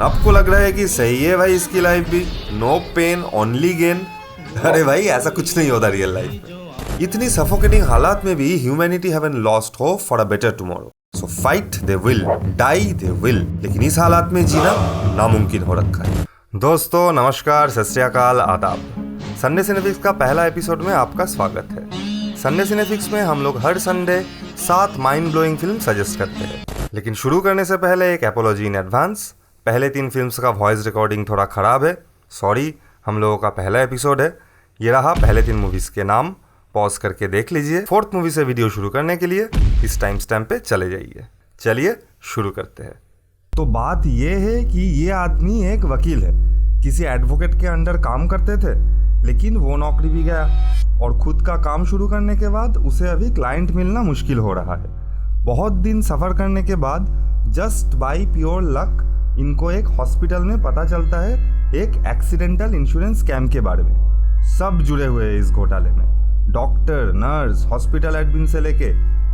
आपको लग रहा है कि सही है भाई इसकी लाइफ भी, नो पेन ओनली गेन। अरे भाई ऐसा कुछ नहीं होता रियल लाइफ में। इतनी सफोकेटिंग हालात में भी humanity haven't lost hope for a better tomorrow. So fight they will, die they will, लेकिन इस हालात में जीना नामुमकिन हो रखा है। दोस्तों नमस्कार, सत श्री अकाल, आदाब। संडे सिनेफिक्स का पहला एपिसोड में आपका स्वागत है। संडे सिनेफिक्स में हम लोग हर Sunday 7 mind blowing film suggest करते हैं। लेकिन शुरू करने से पहले एक एपोलॉजी इन एडवांस। पहले 3 फिल्म्स का वॉइस रिकॉर्डिंग थोड़ा ख़राब है, सॉरी। हम लोगों का पहला एपिसोड है। ये रहा पहले 3 मूवीज़ के नाम, पॉज करके देख लीजिए। 4th मूवी से वीडियो शुरू करने के लिए इस टाइम स्टैम्प पे चले जाइए। चलिए शुरू करते हैं। तो बात ये है कि ये आदमी एक वकील है, किसी एडवोकेट के अंडर काम करते थे, लेकिन वो नौकरी भी गया और खुद का काम शुरू करने के बाद उसे अभी क्लाइंट मिलना मुश्किल हो रहा है। बहुत दिन सफ़र करने के बाद जस्ट बाय प्योर लक इनको एक हॉस्पिटल में पता चलता है एक एक्सीडेंटल इंश्योरेंस स्कैम के बारे में। सब जुड़े हुए हैं इस घोटाले में, डॉक्टर, नर्स, हॉस्पिटल एडमिन से लेके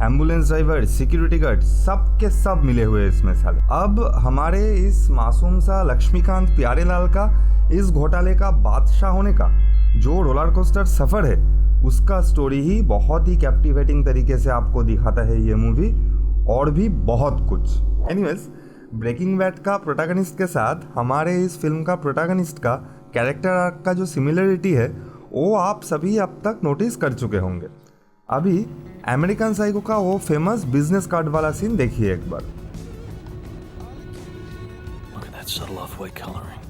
एम्बुलेंस ड्राइवर, सिक्योरिटी गार्ड, सब के सब मिले हुए हैं इसमें साले। अब हमारे इस मासूम सा लक्ष्मीकांत प्यारेलाल का इस घोटाले का बादशाह होने का जो रोलर कोस्टर सफ़र है, उसका स्टोरी ही बहुत ही कैप्टिवेटिंग तरीके से आपको दिखाता है ये मूवी, और भी बहुत कुछ। एनीवेज, ब्रेकिंग बैड का प्रोटैगनिस्ट के साथ हमारे इस फिल्म का प्रोटैगनिस्ट का कैरेक्टर आर्क का जो सिमिलरिटी है वो आप सभी अब तक नोटिस कर चुके होंगे। अभी अमेरिकन साइको का वो फेमस बिजनेस कार्ड वाला सीन देखिए एक बार। Look at that subtle off-white coloring.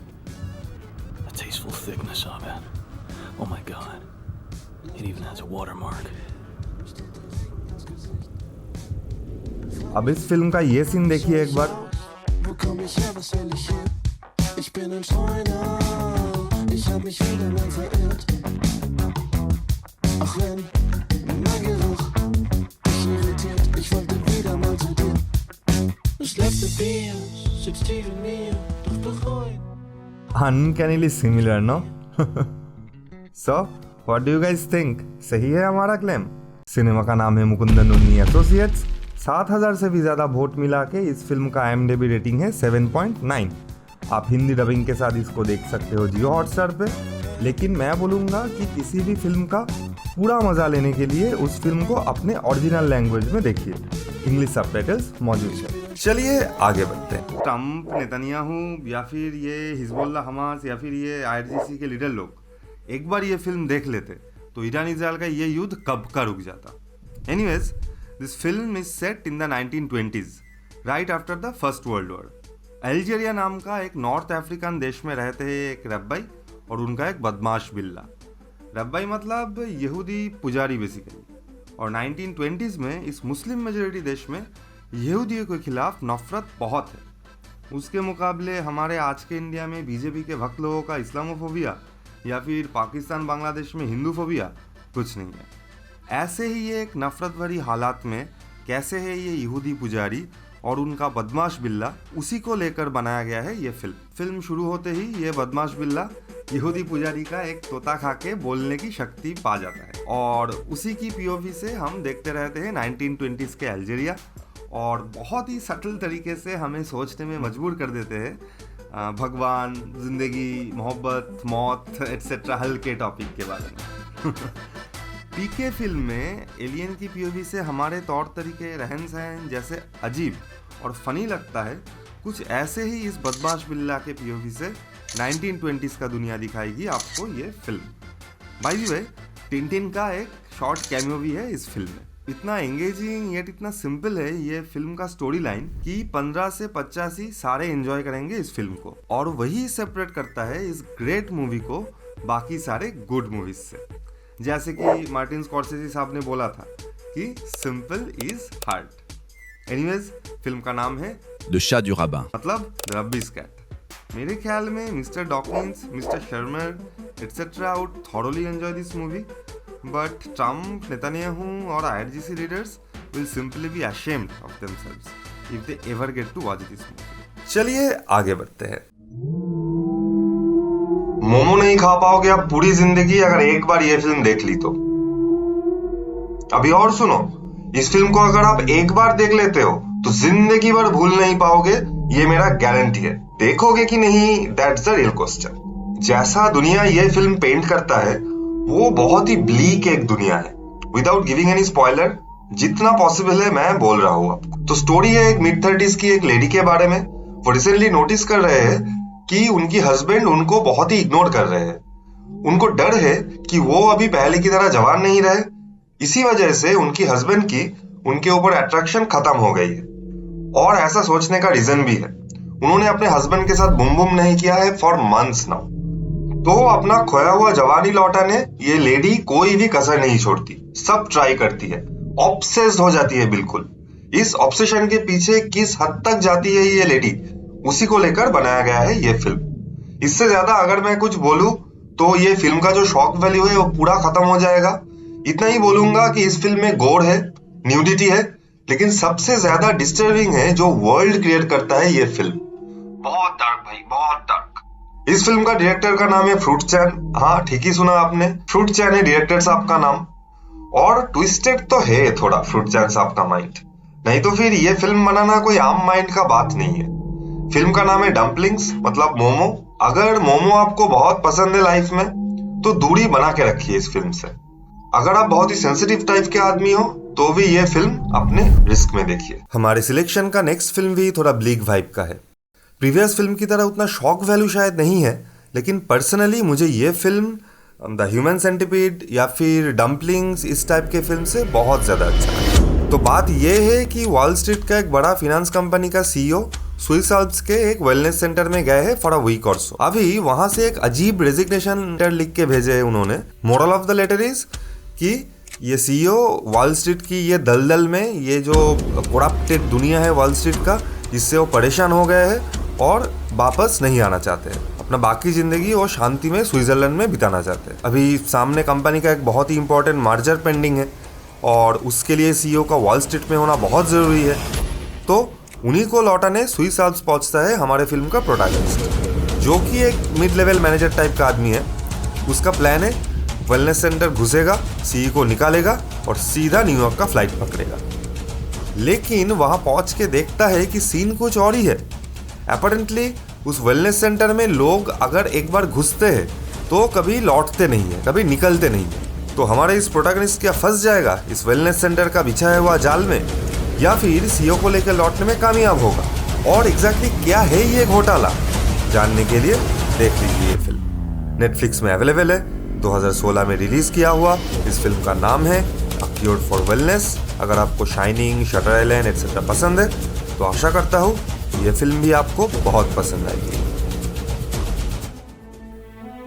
The tasteful thickness of it. Oh my god. It even has a watermark. अब इस फिल्म का ये सीन देखिए एक बार। Wo komm ich her, was will ich hier? Ich bin ein Streuner, ich hab mich wieder mal verirrt. Ach wenn, mein Geruch mich irritiert, ich wollte wieder mal zu dir. Das letzte Bier sitzt tief in mir, doch bereut. Uncannily similar, no? So, what do you guys think? सही है हमारा claim? Cinema का नाम है मुकुंदन उन्नी associates. 7000 से भी ज़्यादा वोट मिला के इस फिल्म का IMDb रेटिंग है 7.9। आप हिंदी डबिंग के साथ इसको देख सकते हो जियो हॉटस्टार पे। लेकिन मैं बोलूँगा कि किसी भी फिल्म का पूरा मज़ा लेने के लिए उस फिल्म को अपने ओरिजिनल लैंग्वेज में देखिए, इंग्लिश सबटाइटल्स मौजूद है। चलिए आगे बढ़ते हैं। ट्रम्प, नेतन्याहू या फिर ये हिजबुल्लाह, हमास या फिर ये IRGC के लीडर लोग एक बार ये फिल्म देख लेते तो ईरान इजराइल का ये युद्ध कब का रुक जाता। Anyways, This film is set in the 1920s, right after the First World War. Algeria नाम का एक नॉर्थ अफ्रीकन देश में रहते हैं एक रब्बाई और उनका एक बदमाश बिल्ला। रब्बाई मतलब यहूदी पुजारी बेसिकली। और 1920s में इस मुस्लिम मेजॉरिटी देश में यहूदियों के खिलाफ नफरत बहुत है। उसके मुकाबले हमारे आज के इंडिया में बीजेपी के भक्त लोगों का इस्लामोफोबिया या फिर पाकिस्तान बांग्लादेश में हिंदूफोबिया कुछ नहीं है। ऐसे ही ये एक नफरत भरी हालात में कैसे है ये यहूदी पुजारी और उनका बदमाश बिल्ला, उसी को लेकर बनाया गया है ये फिल्म शुरू होते ही ये बदमाश बिल्ला यहूदी पुजारी का एक तोता खा के बोलने की शक्ति पा जाता है और उसी की POV से हम देखते रहते हैं 1920s के अल्जीरिया, और बहुत ही सटल तरीके से हमें सोचने में मजबूर कर देते हैं भगवान, जिंदगी, मोहब्बत, मौत एटसेट्रा हल्के टॉपिक के बारे में। PK फिल्म में एलियन की POV से हमारे तौर तरीके, रहन सहन जैसे अजीब और फनी लगता है, कुछ ऐसे ही इस बदमाश बिल्ला के POV से 1920s का दुनिया दिखाएगी आपको ये film. By the way, Tintin का एक शॉर्ट कैमियो भी है इस फिल्म में। इतना एंगेजिंग येट इतना सिंपल है ये फिल्म का स्टोरी लाइन कि 15 से 85 सारे एंजॉय करेंगे इस फिल्म को, और वही सेपरेट करता है इस ग्रेट मूवी को बाकी सारे गुड मूवीज से। जैसे कि मार्टिन स्कॉर्सेज़ी साहब ने बोला था कि simple is hard. Anyways, film का नाम है Le Chat du Rabbin, मतलब रब्बीज कैट। मेरे ख्याल में Mr Dawkins, Mr Shermer etcetera would thoroughly enjoy this movie, but Trump, Netanyahu और IRGC leaders will simply be ashamed of themselves if they ever get to watch this movie। चलिए आगे बढ़ते हैं। मोमो नहीं खा पाओगे आप पूरी जिंदगी अगर एक बार ये फिल्म देख ली तो। अभी और सुनो, इस फिल्म को अगर आप एक बार देख लेते हो तो जिंदगी भर भूल नहीं पाओगे, ये मेरा गारंटी है। देखोगे कि नहीं, दैट्स द रियल क्वेश्चन। जैसा दुनिया ये फिल्म पेंट करता है वो बहुत ही ब्लीक एक दुनिया है। विदाउट गिविंग एनी स्पॉइलर, जितना पॉसिबल है मैं बोल रहा हूँ आपको। तो स्टोरी है एक मिड 30s की एक लेडी के बारे में। वो रिसेंटली नोटिस कर रहे हैं कि उनकी हस्बैंड उनको बहुत ही इग्नोर कर रहे हैं। उनको डर है कि वो अभी पहले की तरह जवान नहीं रहे। इसी वजह से उनकी हस्बैंड की उनके ऊपर अट्रैक्शन खत्म हो गई है। और ऐसा सोचने का रीजन भी है, उन्होंने अपने हस्बैंड के साथ बुम बुम नहीं किया है फॉर मंथ्स नाउ। तो अपना खोया हुआ जवानी लौटाने ये लेडी कोई भी कसर नहीं छोड़ती, सब ट्राई करती है, ऑब्सेस्ड हो जाती है बिल्कुल। इस ऑब्सेशन के पीछे किस हद तक जाती है ये लेडी, उसी को लेकर बनाया गया है ये फिल्म। इससे ज्यादा अगर मैं कुछ बोलूं तो ये फिल्म का जो शॉक वैल्यू है वो पूरा खत्म हो जाएगा। इतना ही बोलूंगा कि इस फिल्म में गोर है, न्यूडिटी है, लेकिन सबसे ज्यादा डिस्टर्बिंग है जो वर्ल्ड क्रिएट करता है ये फिल्म। बहुत डार्क भाई, बहुत डार्क। इस फिल्म का डायरेक्टर का नाम है फ्रूट चैन। हाँ, ठीक ही सुना आपने, फ्रूट चैन है डायरेक्टर साहब का नाम। और ट्विस्टेड तो है थोड़ा फ्रूट चैन साहब का माइंड, नहीं तो फिर ये फिल्म बनाना कोई आम माइंड का बात नहीं है। फिल्म का नाम है डम्पलिंग्स, मतलब मोमो। अगर मोमो आपको बहुत पसंद है लाइफ में तो दूरी बना के रखिए इस फिल्म से। अगर आप बहुत ही सेंसिटिव टाइप के आदमी हो तो भी ये फिल्म अपने रिस्क में देखिए। हमारे सिलेक्शन का नेक्स्ट फिल्म भी थोड़ा ब्लीक वाइब का है। प्रीवियस फिल्म की तरह उतना शॉक वैल्यू शायद नहीं है, लेकिन पर्सनली मुझे ये फिल्म द ह्यूमन सेंटिपीड या फिर डम्पलिंग्स इस टाइप के फिल्म से बहुत ज़्यादा अच्छा है। तो बात ये है कि वॉल स्ट्रीट का एक बड़ा फिनेंस कंपनी का CEO स्विस एल्प्स के एक वेलनेस सेंटर में गए हैं फॉर अ वीक और सो। अभी वहां से एक अजीब रेजिग्नेशन लेटर लिख के भेजे है उन्होंने। Moral of the letter is कि ये CEO वॉल स्ट्रीट की ये दलदल में, ये जो करप्टेड दुनिया है वॉल स्ट्रीट का, इससे वो परेशान हो गए हैं और वापस नहीं आना चाहते हैं। अपना बाकी जिंदगी वो शांति में स्विट्जरलैंड में बिताना चाहते हैं। अभी सामने कंपनी का एक बहुत ही इंपॉर्टेंट मर्जर पेंडिंग है और उसके लिए CEO का वॉल स्ट्रीट में होना बहुत ज़रूरी है। तो उन्हीं को लौटाने स्विस एल्प्स पहुंचता है हमारे फिल्म का प्रोटैगनिस्ट, जो कि एक मिड लेवल मैनेजर टाइप का आदमी है। उसका प्लान है वेलनेस सेंटर घुसेगा, CEO को निकालेगा और सीधा न्यूयॉर्क का फ्लाइट पकड़ेगा। लेकिन वहां पहुंच के देखता है कि सीन कुछ और ही है। अपैरेंटली उस वेलनेस सेंटर में लोग अगर एक बार घुसते हैं तो कभी लौटते नहीं है, कभी निकलते नहीं है। तो हमारे इस प्रोटैगनिस्ट क्या फंस जाएगा इस वेलनेस सेंटर का बिछाया हुआ जाल में, या फिर CEO को लेकर लौटने में कामयाब होगा? और एग्जैक्टली क्या है ये घोटाला, जानने के लिए देख लीजिए ये फिल्म। नेटफ्लिक्स में अवेलेबल है, 2016 में रिलीज किया हुआ। इस फिल्म का नाम है अ क्योर फॉर वेलनेस। अगर आपको शाइनिंग, शटर आइलैंड एटसेट्रा पसंद है तो आशा करता हूँ ये फिल्म भी आपको बहुत पसंद आएगी।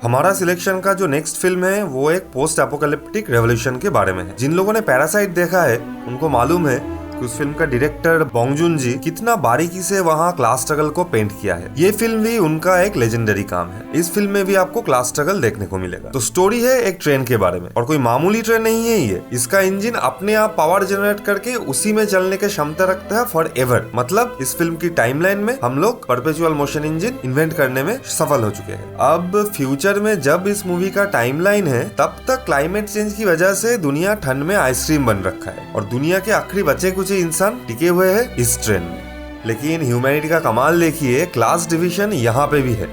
हमारा सिलेक्शन का जो नेक्स्ट फिल्म है वो एक पोस्ट एपोकैलिप्टिक रेवोल्यूशन के बारे में है। जिन लोगों ने पैरासाइट देखा है उनको मालूम है कि उस फिल्म का डायरेक्टर बोंग जून जी कितना बारीकी से वहाँ क्लास स्ट्रगल को पेंट किया है। ये फिल्म भी उनका एक लेजेंडरी काम है। इस फिल्म में भी आपको क्लास स्ट्रगल देखने को मिलेगा। तो स्टोरी है एक ट्रेन के बारे में, और कोई मामूली ट्रेन नहीं है ये। इसका इंजन अपने आप पावर जनरेट करके उसी में चलने की क्षमता रखता है फॉर एवर। मतलब इस फिल्म की टाइमलाइन में हम लोग परपेचुअल मोशन इंजन इन्वेंट करने में सफल हो चुके हैं। अब फ्यूचर में जब इस मूवी का टाइमलाइन है तब तक क्लाइमेट चेंज की वजह से दुनिया ठंड में आइसक्रीम बन रखा है और दुनिया के आखिरी बचे कुछ इंसान टिके हुए हैं इस ट्रेन में। लेकिन ह्यूमैनिटी का कमाल देखिए, क्लास डिवीजन यहाँ पे भी है।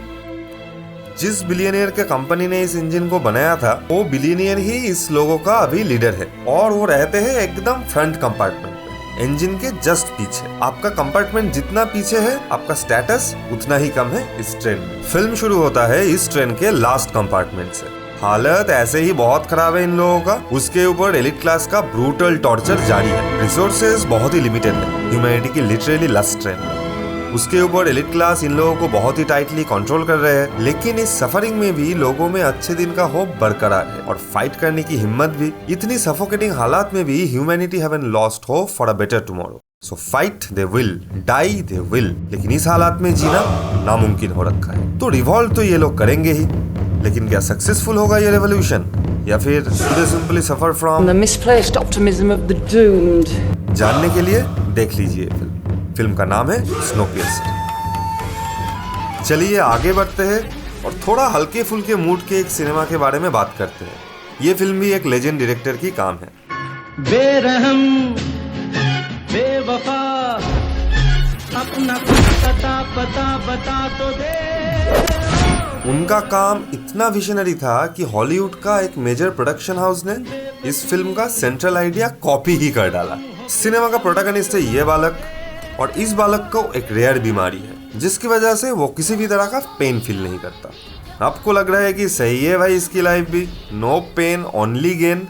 जिस बिलियनियर के कंपनी ने इस इंजन को बनाया था वो बिलियनियर ही इस लोगों का अभी लीडर है, और वो रहते हैं एकदम फ्रंट कंपार्टमेंट में, इंजन के जस्ट पीछे। आपका कंपार्टमेंट जितना पीछे है आपका स्टेटस उतना ही कम है इस ट्रेन में। फिल्म शुरू होता है इस ट्रेन के लास्ट कंपार्टमेंट से। हालत ऐसे ही बहुत खराब है इन लोगों का। उसके ऊपर एलिट क्लास का ब्रूटल टॉर्चर जारी है। रिसोर्सेज बहुत ही लिमिटेड है, ह्यूमैनिटी की लिटरली लास्ट ट्रेन। उसके ऊपर एलिट क्लास इन लोगों को बहुत ही टाइटली कंट्रोल कर रहे हैं। लेकिन इस सफरिंग में भी लोगों में अच्छे दिन का होप बरकरार है और फाइट करने की हिम्मत भी। इतनी सफोकेटिंग हालात में भी humanity haven't lost hope for a better tomorrow. So fight they will, die they will. लेकिन इस हालात में जीना नामुमकिन हो रखा है। तो रिवॉल्व तो ये लोग करेंगे ही, लेकिन क्या सक्सेसफुल होगा ये रेवोल्यूशन, या फिर दे simply suffer from The misplaced optimism of the doomed. जानने के लिए देख लीजिए फिल्म का नाम है स्नोपियर्सर। चलिए आगे बढ़ते हैं और थोड़ा हल्के फुल्के मूड के एक सिनेमा के बारे में बात करते हैं। ये फिल्म भी एक लेजेंड डायरेक्टर की काम है। बेरहम बेवफा उनका काम इतना विशनरी था कि हॉलीवुड का एक मेजर प्रोडक्शन हाउस ने इस फिल्म का सेंट्रल आइडिया कॉपी ही कर डाला। सिनेमा का प्रोटैगनिस्ट है ये बालक, और इस बालक को एक रेयर बीमारी है जिसकी वजह से वो किसी भी तरह का पेन फील नहीं करता। आपको लग रहा है कि सही है भाई, इसकी लाइफ भी नो पेन ओनली गेन।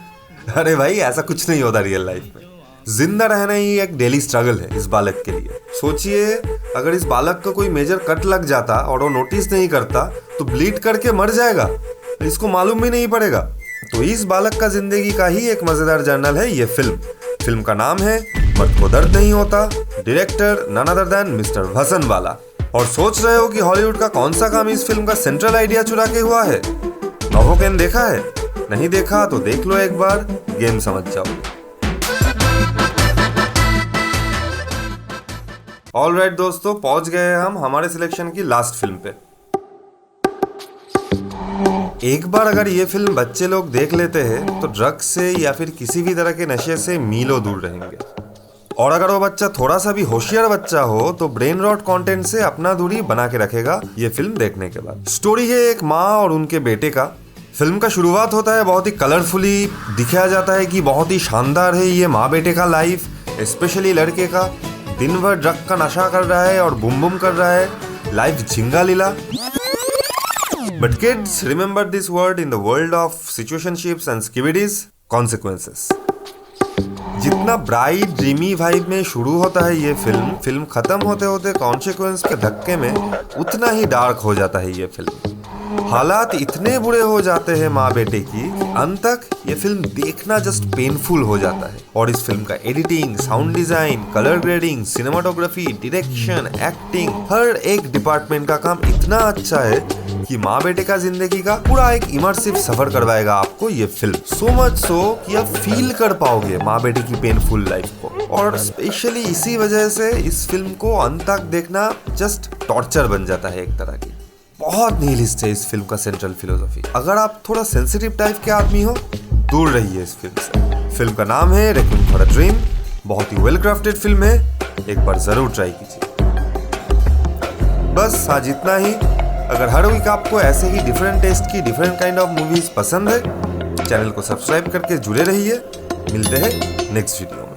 अरे भाई ऐसा कुछ नहीं होता रियल लाइफ में। जिंदा रहना ही एक डेली स्ट्रगल है इस बालक के लिए। सोचिए अगर इस बालक को कोई मेजर कट लग जाता और वो नोटिस नहीं करता तो ब्लीड करके मर जाएगा, इसको मालूम भी नहीं पड़ेगा। तो इस बालक का जिंदगी का ही एक मजेदार जर्नल है ये फिल्म का नाम है मर्द को दर्द नहीं होता। Director none other than mister Bhasanwala. और सोच रहे हो कि हॉलीवुड का कौन सा काम इस फिल्म का सेंट्रल आइडिया चुरा के हुआ है? नोवोकेन देखा है? नहीं देखा तो देख लो एक बार, गेम समझ जाओ। ऑलराइट दोस्तों, पहुंच गए हम हमारे सिलेक्शन की लास्ट फिल्म पे। एक बार अगर ये फिल्म बच्चे लोग देख लेते हैं तो ड्रग्स से या फिर किसी भी तरह के नशे से मीलों दूर रहेंगे। और अगर वो बच्चा थोड़ा सा भी होशियार बच्चा हो तो ब्रेन रॉट कंटेंट से अपना दूरी बना के रखेगा ये फिल्म देखने के बाद। स्टोरी है एक माँ और उनके बेटे का। फिल्म का शुरुआत होता है बहुत ही कलरफुली, दिखाया जाता है कि बहुत ही शानदार है ये माँ बेटे का लाइफ, स्पेशली लड़के का। दिन भर ड्रग का नशा कर रहा है और बुम बुम कर रहा है, life Jhinga Lila. But kids remember this word in the world of situationships and skibidis, consequences. जितना ब्राइट ड्रीमी वाइब में शुरू होता है ये फिल्म खत्म होते होते कॉन्सिक्वेंस के धक्के में उतना ही डार्क हो जाता है ये फिल्म। हालात इतने बुरे हो जाते हैं माँ बेटे की, अंत तक ये फिल्म देखना जस्ट पेनफुल हो जाता है। और इस फिल्म का editing, sound design, colour grading, cinematography, direction, acting, हर एक डिपार्टमेंट का काम इतना अच्छा है कि माँ बेटे का जिंदगी का पूरा एक इमर्सिव सफर करवाएगा आपको ये फिल्म। सो मच सो कि आप फील कर पाओगे माँ बेटे की पेनफुल लाइफ को। और स्पेशली इसी वजह से इस फिल्म को अंत तक देखना जस्ट टॉर्चर बन जाता है एक तरह की। बहुत निहिलिस्ट है इस फिल्म का सेंट्रल फिलोसफी। अगर आप थोड़ा सेंसिटिव टाइप के आदमी हो, दूर रहिए इस फिल्म से। फिल्म का नाम है रेक्विएम फॉर अ ड्रीम। बहुत ही वेल क्राफ्टेड फिल्म है, एक बार जरूर ट्राई कीजिए। बस आज इतना ही। अगर हर वीक आपको ऐसे ही डिफरेंट टेस्ट की डिफरेंट काइंड ऑफ मूवीज पसंद है, चैनल को सब्सक्राइब करके जुड़े रहिए। मिलते हैं नेक्स्ट वीडियो।